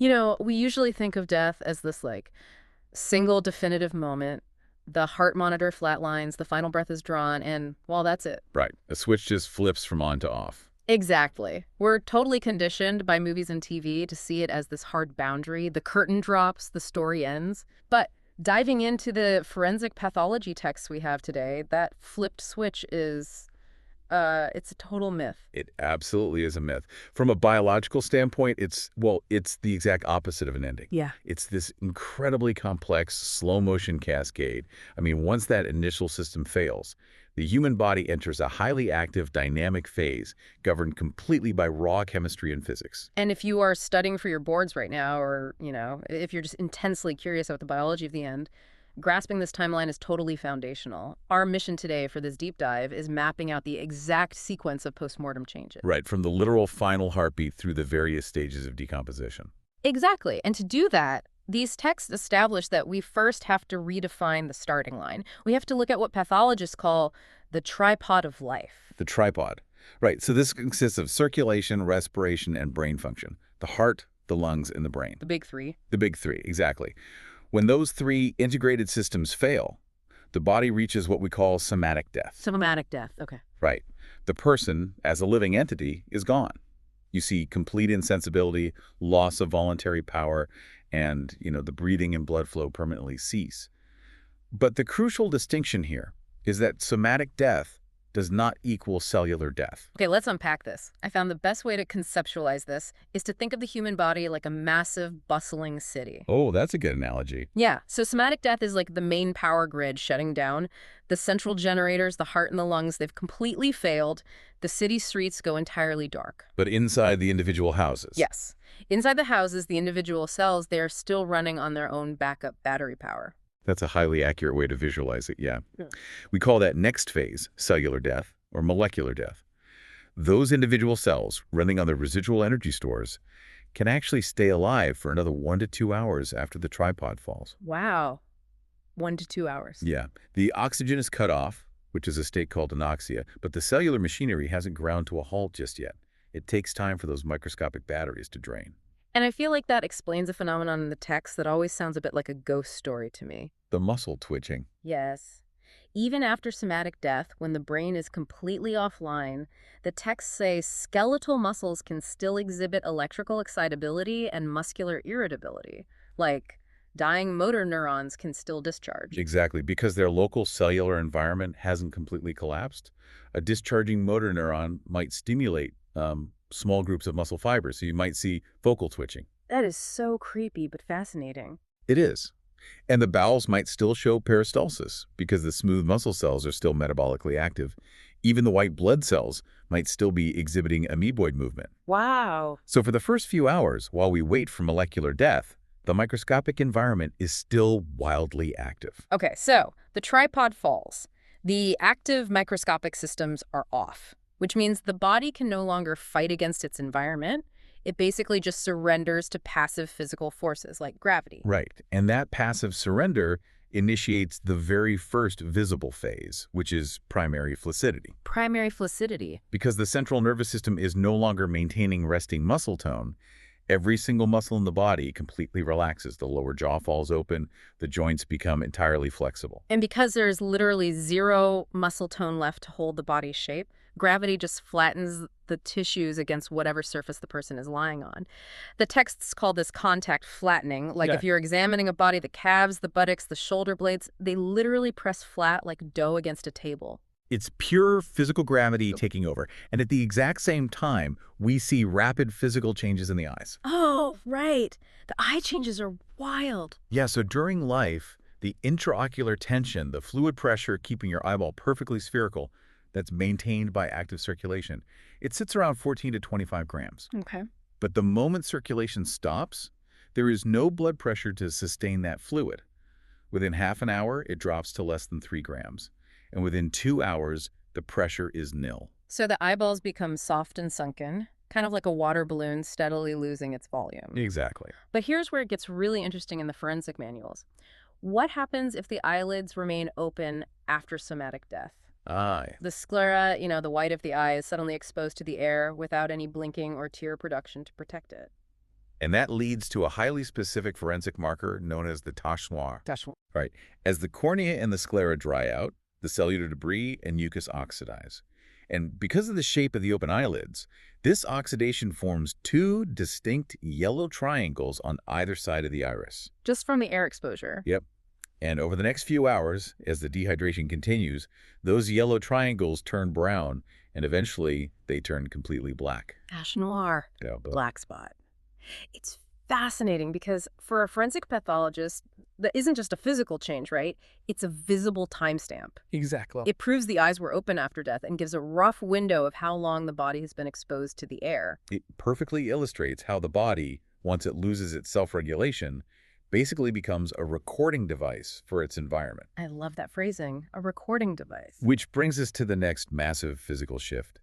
We usually think of death as this, like, single definitive moment. The heart monitor flatlines, the final breath is drawn, and, well, that's it. Right. A switch just flips from on to off. Exactly. We're totally conditioned by movies and TV to see it as this hard boundary. The curtain drops, the story ends. But diving into the forensic pathology texts we have today, that flipped switch is, it's a total myth. It absolutely is a myth. From a biological standpoint, it's the exact opposite of an ending. Yeah. It's this incredibly complex, slow-motion cascade. I mean, once that initial system fails, the human body enters a highly active, dynamic phase governed completely by raw chemistry and physics. And if you are studying for your boards right now, or, if you're just intensely curious about the biology of the end, grasping this timeline is totally foundational. Our mission today for this deep dive is mapping out the exact sequence of postmortem changes. Right, from the literal final heartbeat through the various stages of decomposition. Exactly. And to do that, these texts establish that we first have to redefine the starting line. We have to look at what pathologists call the tripod of life. The tripod. Right, so this consists of circulation, respiration, and brain function. The heart, the lungs, and the brain. The big three. The big three, exactly. When those three integrated systems fail, the body reaches what we call somatic death. Somatic death, okay. Right. The person, as a living entity, is gone. You see complete insensibility, loss of voluntary power, and, the breathing and blood flow permanently cease. But the crucial distinction here is that somatic death does not equal cellular death. Okay, let's unpack this. I found the best way to conceptualize this is to think of the human body like a massive, bustling city. Oh, that's a good analogy. Yeah, so somatic death is like the main power grid shutting down. The central generators, the heart and the lungs, they've completely failed. The city streets go entirely dark. But inside the individual houses. Yes. Inside the houses, the individual cells, they are still running on their own backup battery power. That's a highly accurate way to visualize it, yeah. We call that next phase cellular death or molecular death. Those individual cells running on their residual energy stores can actually stay alive for another 1 to 2 hours after the tripod falls. Wow. 1 to 2 hours. Yeah. The oxygen is cut off, which is a state called anoxia, but the cellular machinery hasn't ground to a halt just yet. It takes time for those microscopic batteries to drain. And I feel like that explains a phenomenon in the text that always sounds a bit like a ghost story to me. The muscle twitching. Yes. Even after somatic death, when the brain is completely offline, the texts say skeletal muscles can still exhibit electrical excitability and muscular irritability. Like, dying motor neurons can still discharge. Exactly, because their local cellular environment hasn't completely collapsed. A discharging motor neuron might stimulate small groups of muscle fibers, so you might see focal twitching. That is so creepy, but fascinating. It is. And the bowels might still show peristalsis because the smooth muscle cells are still metabolically active. Even the white blood cells might still be exhibiting amoeboid movement. Wow. So for the first few hours, while we wait for molecular death, the microscopic environment is still wildly active. Okay, so the tripod falls. The active microscopic systems are off, which means the body can no longer fight against its environment. It basically just surrenders to passive physical forces like gravity. Right. And that passive surrender initiates the very first visible phase, which is primary flaccidity. Primary flaccidity. Because the central nervous system is no longer maintaining resting muscle tone, every single muscle in the body completely relaxes. The lower jaw falls open, the joints become entirely flexible. And because there's literally zero muscle tone left to hold the body's shape, gravity just flattens the tissues against whatever surface the person is lying on. The texts call this contact flattening. Like if you're examining a body, the calves, the buttocks, the shoulder blades, they literally press flat like dough against a table. It's pure physical gravity taking over. And at the exact same time, we see rapid physical changes in the eyes. Oh, right. The eye changes are wild. Yeah, so during life, the intraocular tension, the fluid pressure keeping your eyeball perfectly spherical, that's maintained by active circulation, it sits around 14 to 25 grams. Okay. But the moment circulation stops, there is no blood pressure to sustain that fluid. Within half an hour, it drops to less than 3 grams. And within 2 hours, the pressure is nil. So the eyeballs become soft and sunken, kind of like a water balloon steadily losing its volume. Exactly. But here's where it gets really interesting in the forensic manuals. What happens if the eyelids remain open after somatic death? The sclera, the white of the eye, is suddenly exposed to the air without any blinking or tear production to protect it. And that leads to a highly specific forensic marker known as the tache noire. Right. As the cornea and the sclera dry out, the cellular debris and mucus oxidize. And because of the shape of the open eyelids, this oxidation forms two distinct yellow triangles on either side of the iris. Just from the air exposure. Yep. And over the next few hours, as the dehydration continues, those yellow triangles turn brown, and eventually they turn completely black. Tache noire. Yeah, Black spot. It's fascinating because for a forensic pathologist, that isn't just a physical change, right? It's a visible timestamp. Exactly. It proves the eyes were open after death and gives a rough window of how long the body has been exposed to the air. It perfectly illustrates how the body, once it loses its self-regulation, basically becomes a recording device for its environment. I love that phrasing, a recording device. Which brings us to the next massive physical shift.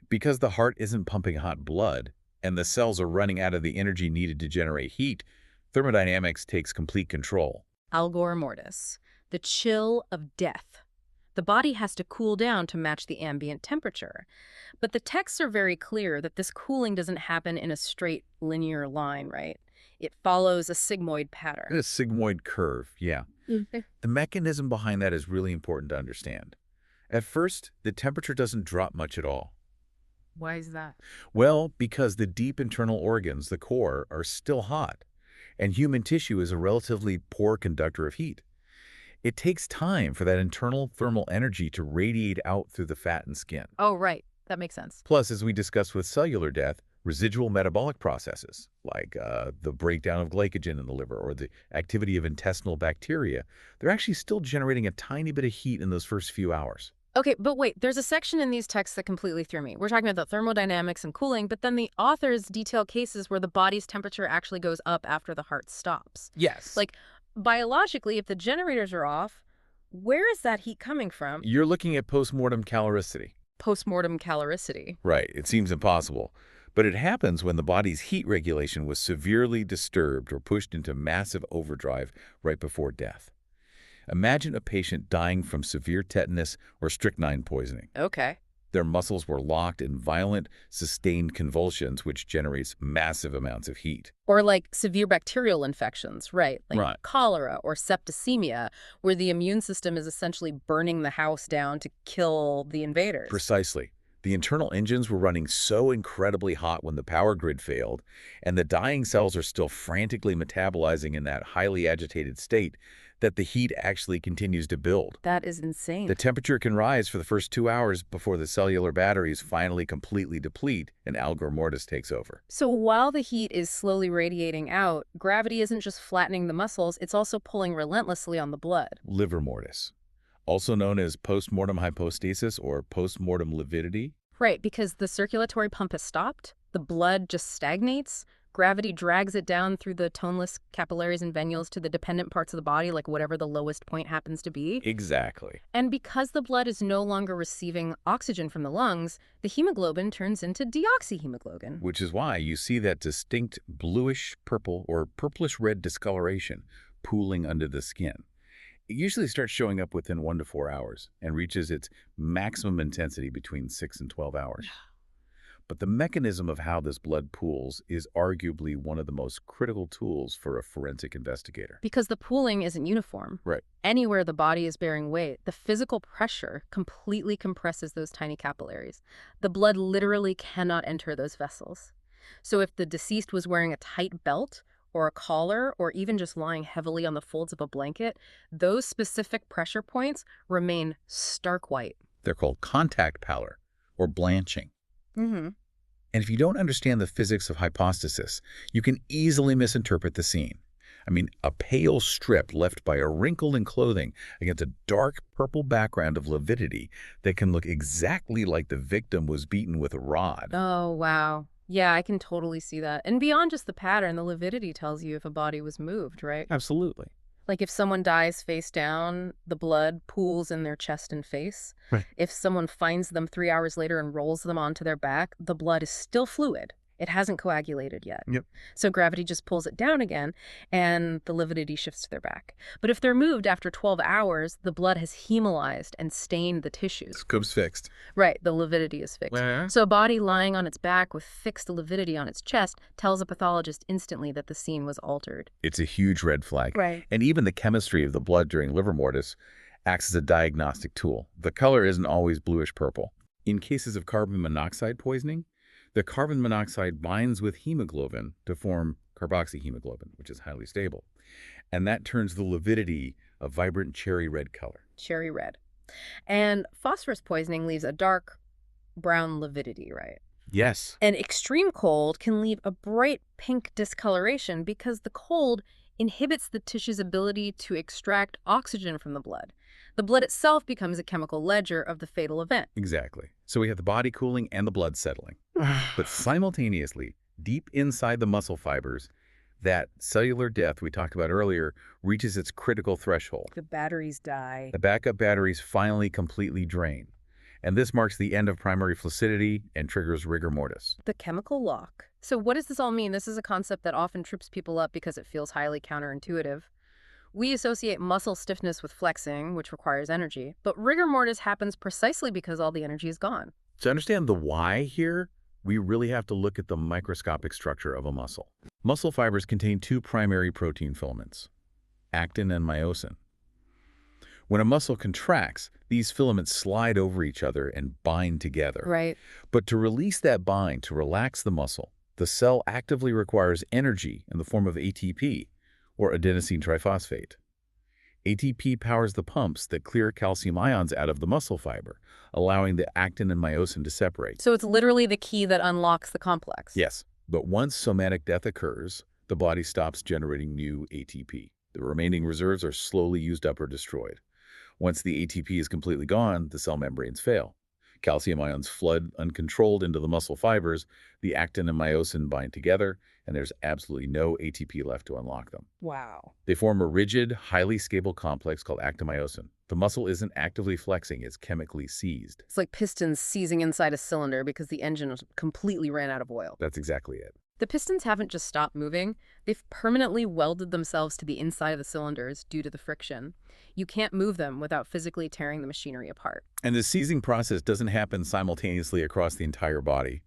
Because the heart isn't pumping hot blood, and the cells are running out of the energy needed to generate heat, thermodynamics takes complete control. Algor Mortis, the chill of death. The body has to cool down to match the ambient temperature. But the texts are very clear that this cooling doesn't happen in a straight linear line, right? It follows a sigmoid pattern. A sigmoid curve, yeah. The mechanism behind that is really important to understand. At first, the temperature doesn't drop much at all. Why is that? Well, because the deep internal organs, the core, are still hot, and human tissue is a relatively poor conductor of heat. It takes time for that internal thermal energy to radiate out through the fat and skin. Oh, right. That makes sense. Plus, as we discussed with cellular death, residual metabolic processes, like the breakdown of glycogen in the liver or the activity of intestinal bacteria, they're actually still generating a tiny bit of heat in those first few hours. Okay, but wait, there's a section in these texts that completely threw me. We're talking about the thermodynamics and cooling, but then the authors detail cases where the body's temperature actually goes up after the heart stops. Yes. Like, biologically, if the generators are off, where is that heat coming from? You're looking at postmortem caloricity. Postmortem caloricity. Right. It seems impossible. But it happens when the body's heat regulation was severely disturbed or pushed into massive overdrive right before death. Imagine a patient dying from severe tetanus or strychnine poisoning. Okay. Their muscles were locked in violent, sustained convulsions, which generates massive amounts of heat. Or like severe bacterial infections, right? Like Right. cholera or septicemia, where the immune system is essentially burning the house down to kill the invaders. Precisely. The internal engines were running so incredibly hot when the power grid failed, and the dying cells are still frantically metabolizing in that highly agitated state, that the heat actually continues to build. That is insane. The temperature can rise for the first 2 hours before the cellular batteries finally completely deplete and Algor Mortis takes over. So while the heat is slowly radiating out, gravity isn't just flattening the muscles, it's also pulling relentlessly on the blood. Livor Mortis, also known as Postmortem Hypostasis or Postmortem Lividity. Right, because the circulatory pump has stopped, the blood just stagnates, gravity drags it down through the toneless capillaries and venules to the dependent parts of the body, like whatever the lowest point happens to be. Exactly. And because the blood is no longer receiving oxygen from the lungs, the hemoglobin turns into deoxyhemoglobin. Which is why you see that distinct bluish-purple or purplish-red discoloration pooling under the skin. It usually starts showing up within 1 to 4 hours and reaches its maximum intensity between 6 and 12 hours. But the mechanism of how this blood pools is arguably one of the most critical tools for a forensic investigator. Because the pooling isn't uniform. Right. Anywhere the body is bearing weight, the physical pressure completely compresses those tiny capillaries. The blood literally cannot enter those vessels. So if the deceased was wearing a tight belt or a collar or even just lying heavily on the folds of a blanket, those specific pressure points remain stark white. They're called contact pallor or blanching. Mm-hmm. And if you don't understand the physics of hypostasis, you can easily misinterpret the scene. I mean, a pale strip left by a wrinkle in clothing against a dark purple background of lividity that can look exactly like the victim was beaten with a rod. Oh, wow. Yeah, I can totally see that. And beyond just the pattern, the lividity tells you if a body was moved, right? Absolutely. Like if someone dies face down, the blood pools in their chest and face. Right. If someone finds them 3 hours later and rolls them onto their back, the blood is still fluid. It hasn't coagulated yet. Yep. So gravity just pulls it down again, and the lividity shifts to their back. But if they're moved after 12 hours, the blood has hemolyzed and stained the tissues. Scope's fixed. Right, the lividity is fixed. Yeah. So a body lying on its back with fixed lividity on its chest tells a pathologist instantly that the scene was altered. It's a huge red flag. Right. And even the chemistry of the blood during livor mortis acts as a diagnostic tool. The color isn't always bluish-purple. In cases of carbon monoxide poisoning, the carbon monoxide binds with hemoglobin to form carboxyhemoglobin, which is highly stable. And that turns the lividity a vibrant cherry red color. Cherry red. And phosphorus poisoning leaves a dark brown lividity, right? Yes. And extreme cold can leave a bright pink discoloration because the cold inhibits the tissue's ability to extract oxygen from the blood. The blood itself becomes a chemical ledger of the fatal event. Exactly. So we have the body cooling and the blood settling. But simultaneously, deep inside the muscle fibers, that cellular death we talked about earlier reaches its critical threshold. The batteries die. The backup batteries finally completely drain. And this marks the end of primary flaccidity and triggers rigor mortis. The chemical lock. So what does this all mean? This is a concept that often trips people up because it feels highly counterintuitive. We associate muscle stiffness with flexing, which requires energy, but rigor mortis happens precisely because all the energy is gone. To understand the why here, we really have to look at the microscopic structure of a muscle. Muscle fibers contain two primary protein filaments, actin and myosin. When a muscle contracts, these filaments slide over each other and bind together. Right. But to release that bind, to relax the muscle, the cell actively requires energy in the form of ATP, or adenosine triphosphate. ATP powers the pumps that clear calcium ions out of the muscle fiber, allowing the actin and myosin to separate. So it's literally the key that unlocks the complex. Yes, but once somatic death occurs, the body stops generating new ATP. The remaining reserves are slowly used up or destroyed. Once the ATP is completely gone, the cell membranes fail. Calcium ions flood uncontrolled into the muscle fibers, the actin and myosin bind together, and there's absolutely no ATP left to unlock them. Wow. They form a rigid, highly stable complex called actomyosin. The muscle isn't actively flexing, it's chemically seized. It's like pistons seizing inside a cylinder because the engine completely ran out of oil. That's exactly it. The pistons haven't just stopped moving. They've permanently welded themselves to the inside of the cylinders due to the friction. You can't move them without physically tearing the machinery apart. And the seizing process doesn't happen simultaneously across the entire body.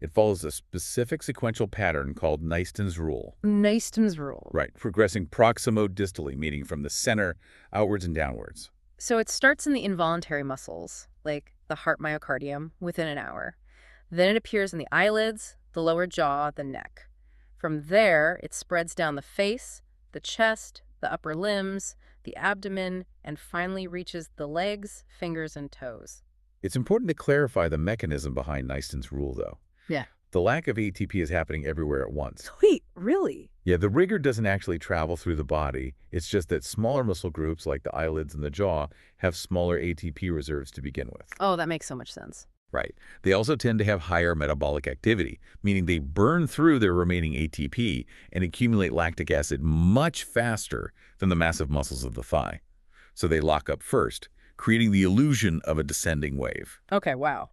It follows a specific sequential pattern called Neiston's rule. Neiston's rule. Right, progressing proximo-distally, meaning from the center outwards and downwards. So it starts in the involuntary muscles, like the heart myocardium, within an hour. Then it appears in the eyelids, the lower jaw, the neck. From there, it spreads down the face, the chest, the upper limbs, the abdomen, and finally reaches the legs, fingers, and toes. It's important to clarify the mechanism behind Neiston's rule, though. Yeah. The lack of ATP is happening everywhere at once. Wait, really? Yeah, the rigor doesn't actually travel through the body. It's just that smaller muscle groups like the eyelids and the jaw have smaller ATP reserves to begin with. Oh, that makes so much sense. Right. They also tend to have higher metabolic activity, meaning they burn through their remaining ATP and accumulate lactic acid much faster than the massive muscles of the thigh. So they lock up first, creating the illusion of a descending wave. Okay, wow.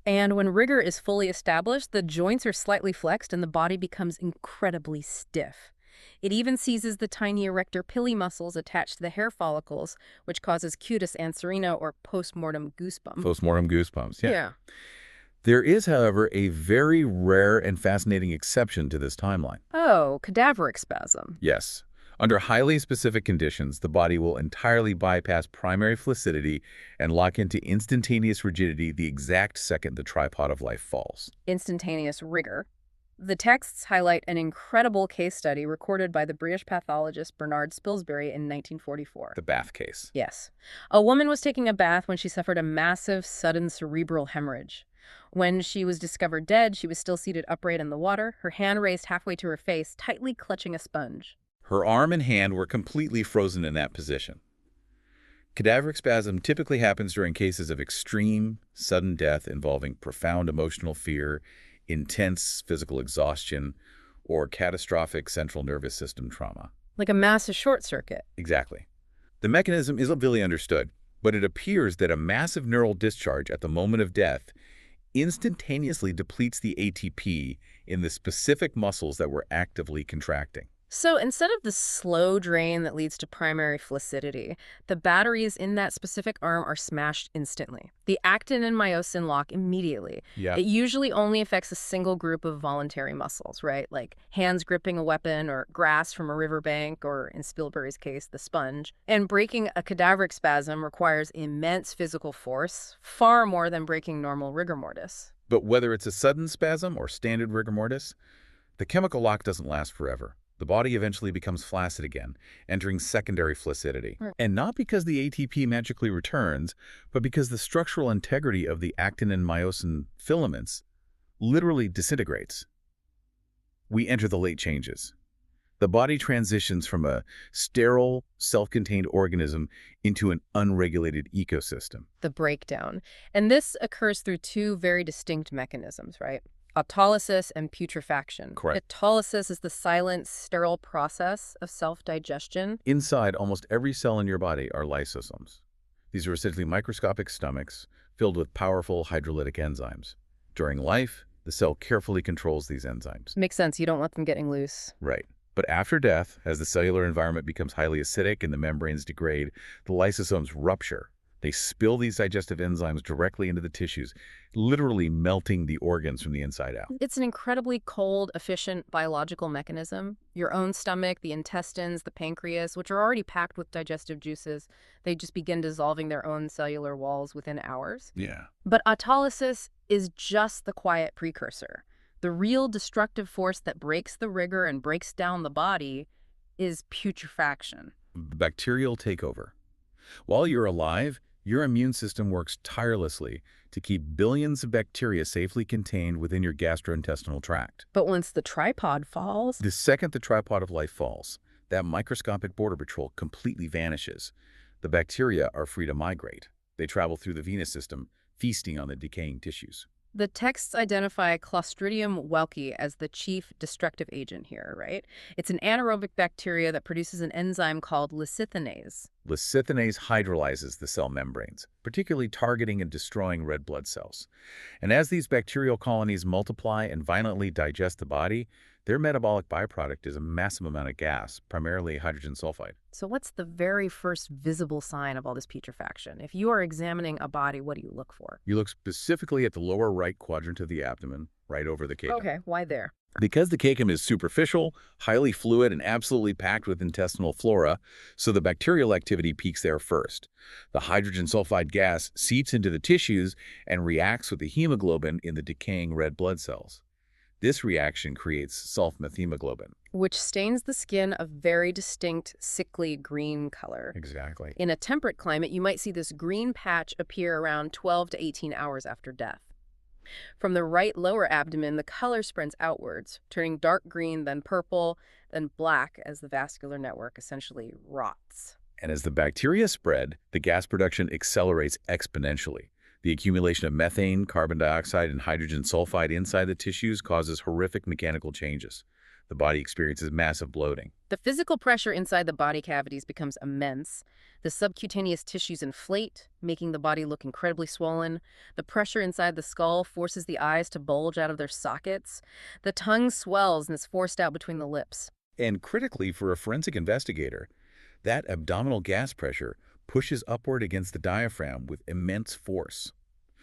And when rigor is fully established, the joints are slightly flexed and the body becomes incredibly stiff. It even seizes the tiny erector pili muscles attached to the hair follicles, which causes cutis anserina or postmortem goosebumps. Postmortem goosebumps, yeah. There is, however, a very rare and fascinating exception to this timeline. Oh, cadaveric spasm. Yes. Under highly specific conditions, the body will entirely bypass primary flaccidity and lock into instantaneous rigidity the exact second the tripod of life falls. Instantaneous rigor. The texts highlight an incredible case study recorded by the British pathologist Bernard Spilsbury in 1944. The bath case. Yes. A woman was taking a bath when she suffered a massive, sudden cerebral hemorrhage. When she was discovered dead, she was still seated upright in the water, her hand raised halfway to her face, tightly clutching a sponge. Her arm and hand were completely frozen in that position. Cadaveric spasm typically happens during cases of extreme, sudden death involving profound emotional fear, intense physical exhaustion, or catastrophic central nervous system trauma. Like a massive short circuit. Exactly. The mechanism isn't really understood, but it appears that a massive neural discharge at the moment of death instantaneously depletes the ATP in the specific muscles that were actively contracting. So instead of the slow drain that leads to primary flaccidity, the batteries in that specific arm are smashed instantly. The actin and myosin lock immediately. Yeah. It usually only affects a single group of voluntary muscles, right? Like hands gripping a weapon or grass from a riverbank, or in Spielberg's case, the sponge. And breaking a cadaveric spasm requires immense physical force, far more than breaking normal rigor mortis. But whether it's a sudden spasm or standard rigor mortis, the chemical lock doesn't last forever. The body eventually becomes flaccid again, entering secondary flaccidity. Right. And not because the ATP magically returns, but because the structural integrity of the actin and myosin filaments literally disintegrates. We enter the late changes. The body transitions from a sterile, self-contained organism into an unregulated ecosystem. The breakdown. And this occurs through two very distinct mechanisms, right? Autolysis and putrefaction. Correct. Autolysis is the silent, sterile process of self-digestion. Inside almost every cell in your body are lysosomes. These are essentially microscopic stomachs filled with powerful hydrolytic enzymes. During life, the cell carefully controls these enzymes. Makes sense. You don't want them getting loose. Right. But after death, as the cellular environment becomes highly acidic and the membranes degrade, the lysosomes rupture. They spill these digestive enzymes directly into the tissues, literally melting the organs from the inside out. It's an incredibly cold, efficient biological mechanism. Your own stomach, the intestines, the pancreas, which are already packed with digestive juices, they just begin dissolving their own cellular walls within hours. Yeah. But autolysis is just the quiet precursor. The real destructive force that breaks the rigor and breaks down the body is putrefaction. Bacterial takeover. While you're alive, your immune system works tirelessly to keep billions of bacteria safely contained within your gastrointestinal tract. But once the tripod falls, The second the tripod of life falls, that microscopic border patrol completely vanishes. The bacteria are free to migrate. They travel through the venous system, feasting on the decaying tissues. the texts identify Clostridium welki as the chief destructive agent here, right? It's an anaerobic bacteria that produces an enzyme called lecithinase. Lecithinase hydrolyzes the cell membranes, particularly targeting and destroying red blood cells. And as these bacterial colonies multiply and violently digest the body, their metabolic byproduct is a massive amount of gas, primarily hydrogen sulfide. So what's the very first visible sign of all this putrefaction? If you are examining a body, what do you look for? You look specifically at the lower right quadrant of the abdomen, right over the cecum. Okay, why there? Because the cecum is superficial, highly fluid, and absolutely packed with intestinal flora, so the bacterial activity peaks there first. The hydrogen sulfide gas seeps into the tissues and reacts with the hemoglobin in the decaying red blood cells. This reaction creates sulfmethemoglobin. Which stains the skin a very distinct, sickly green color. Exactly. In a temperate climate, you might see this green patch appear around 12 to 18 hours after death. From the right lower abdomen, the color spreads outwards, turning dark green, then purple, then black as the vascular network essentially rots. And as the bacteria spread, the gas production accelerates exponentially. The accumulation of methane, carbon dioxide, and hydrogen sulfide inside the tissues causes horrific mechanical changes. The body experiences massive bloating. The physical pressure inside the body cavities becomes immense. The subcutaneous tissues inflate, making the body look incredibly swollen. The pressure inside the skull forces the eyes to bulge out of their sockets. The tongue swells and is forced out between the lips. And critically, for a forensic investigator, that abdominal gas pressure pushes upward against the diaphragm with immense force.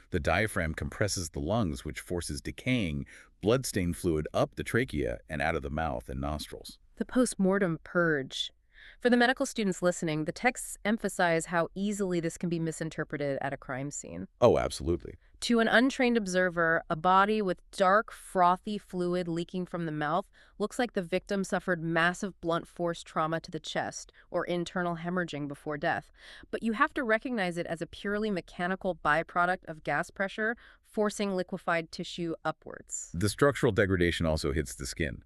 The diaphragm compresses the lungs, which forces decaying, blood-stained fluid up the trachea and out of the mouth and nostrils. The postmortem purge. For the medical students listening, the texts emphasize how easily this can be misinterpreted at a crime scene. Oh, absolutely. To an untrained observer, a body with dark, frothy fluid leaking from the mouth looks like the victim suffered massive blunt force trauma to the chest or internal hemorrhaging before death. But you have to recognize it as a purely mechanical byproduct of gas pressure forcing liquefied tissue upwards. The structural degradation also hits the skin.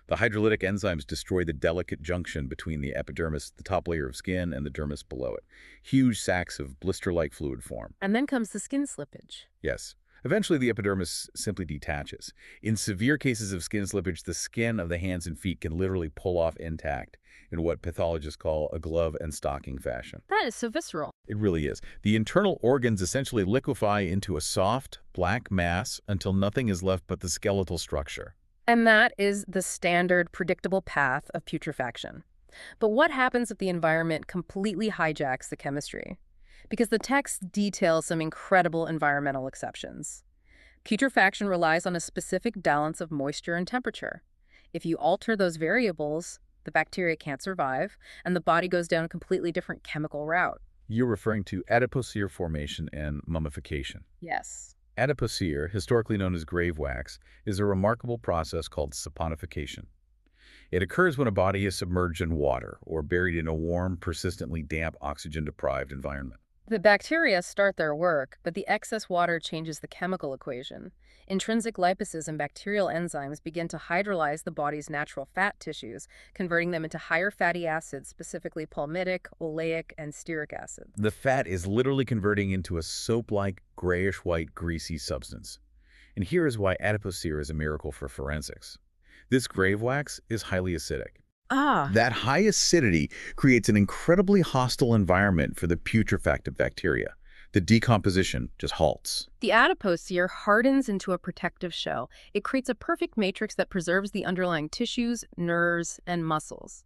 The hydrolytic enzymes destroy the delicate junction between the epidermis, the top layer of skin, and the dermis below it. Huge sacs of blister-like fluid form. And then comes the skin slippage. Yes. Eventually, the epidermis simply detaches. In severe cases of skin slippage, the skin of the hands and feet can literally pull off intact in what pathologists call a glove and stocking fashion. That is so visceral. It really is. The internal organs essentially liquefy into a soft, black mass until nothing is left but the skeletal structure. And that is the standard, predictable path of putrefaction. But what happens if the environment completely hijacks the chemistry? Because the text details some incredible environmental exceptions. Putrefaction relies on a specific balance of moisture and temperature. If you alter those variables, the bacteria can't survive, and the body goes down a completely different chemical route. You're referring to adipocere formation and mummification. Yes. Adipocere, historically known as grave wax, is a remarkable process called saponification. It occurs when a body is submerged in water or buried in a warm, persistently damp, oxygen-deprived environment. The bacteria start their work, but the excess water changes the chemical equation. Intrinsic lipases and bacterial enzymes begin to hydrolyze the body's natural fat tissues, converting them into higher fatty acids, specifically palmitic, oleic, and stearic acid. The fat is literally converting into a soap-like, grayish-white, greasy substance. And here is why adipocere is a miracle for forensics. This grave wax is highly acidic. That high acidity creates an incredibly hostile environment for the putrefactive bacteria. The decomposition just halts. The adipocere hardens into a protective shell. It creates a perfect matrix that preserves the underlying tissues, nerves, and muscles.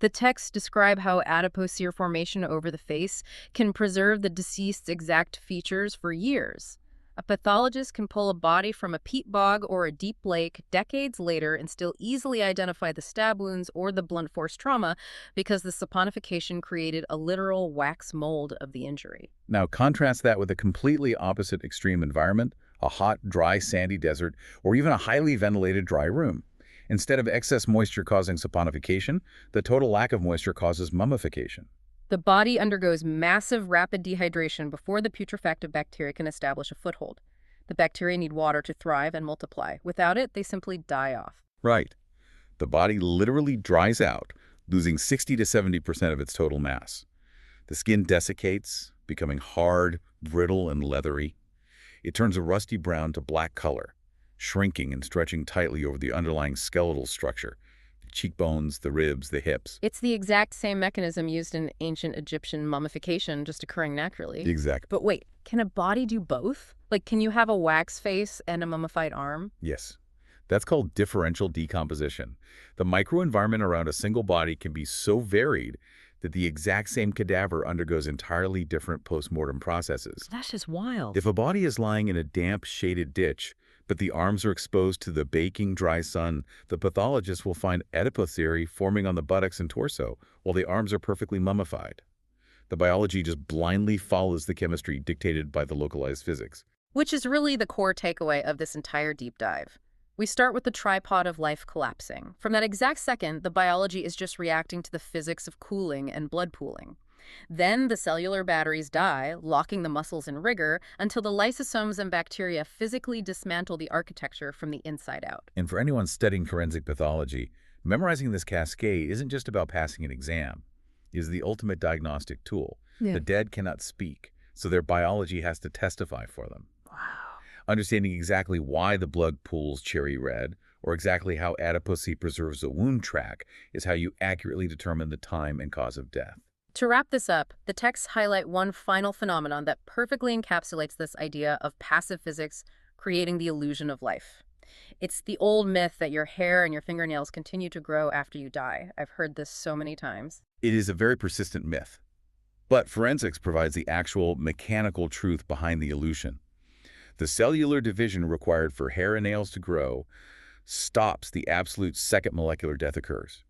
The texts describe how adipocere formation over the face can preserve the deceased's exact features for years. A pathologist can pull a body from a peat bog or a deep lake decades later and still easily identify the stab wounds or the blunt force trauma because the saponification created a literal wax mold of the injury. Now contrast that with a completely opposite extreme environment, a hot, dry, sandy desert, or even a highly ventilated dry room. Instead of excess moisture causing saponification, the total lack of moisture causes mummification. The body undergoes massive rapid dehydration before the putrefactive bacteria can establish a foothold. The bacteria need water to thrive and multiply. Without it, they simply die off. Right. The body literally dries out, losing 60 to 70% of its total mass. The skin desiccates, becoming hard, brittle, and leathery. It turns a rusty brown to black color, shrinking and stretching tightly over the underlying skeletal structure. The cheekbones, the ribs, the hips. It's the exact same mechanism used in ancient Egyptian mummification, just occurring naturally. Exactly. But wait, can a body do both? Like, can you have a wax face and a mummified arm? Yes. That's called differential decomposition. The microenvironment around a single body can be so varied that the exact same cadaver undergoes entirely different postmortem processes. That's just wild. If a body is lying in a damp, shaded ditch, but the arms are exposed to the baking dry sun, the pathologist will find adipocere forming on the buttocks and torso, while the arms are perfectly mummified. The biology just blindly follows the chemistry dictated by the localized physics. Which is really the core takeaway of this entire deep dive. We start with the tripod of life collapsing. From that exact second, the biology is just reacting to the physics of cooling and blood pooling. Then the cellular batteries die, locking the muscles in rigor, until the lysosomes and bacteria physically dismantle the architecture from the inside out. And for anyone studying forensic pathology, memorizing this cascade isn't just about passing an exam. It is the ultimate diagnostic tool. Yeah. The dead cannot speak, so their biology has to testify for them. Understanding exactly why the blood pools cherry red, or exactly how adipocere preserves a wound track, is how you accurately determine the time and cause of death. To wrap this up, the texts highlight one final phenomenon that perfectly encapsulates this idea of passive physics creating the illusion of life. It's the old myth that your hair and your fingernails continue to grow after you die. I've heard this so many times. It is a very persistent myth. But forensics provides the actual mechanical truth behind the illusion. The cellular division required for hair and nails to grow stops the absolute second molecular death occurs.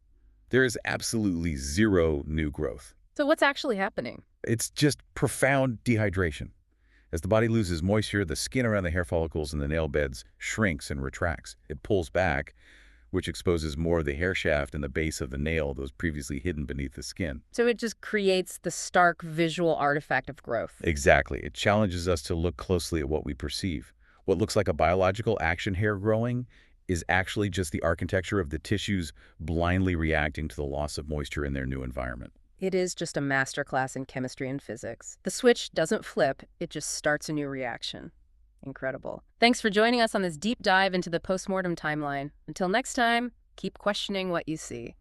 There is absolutely zero new growth. So what's actually happening? It's just profound dehydration. As the body loses moisture, the skin around the hair follicles and the nail beds shrinks and retracts. It pulls back, which exposes more of the hair shaft and the base of the nail that was previously hidden beneath the skin. So it just creates the stark visual artifact of growth. Exactly. It challenges us to look closely at what we perceive. What looks like a biological action hair growing is actually just the architecture of the tissues blindly reacting to the loss of moisture in their new environment. It is just a masterclass in chemistry and physics. The switch doesn't flip, it just starts a new reaction. Incredible. Thanks for joining us on this deep dive into the postmortem timeline. Until next time, keep questioning what you see.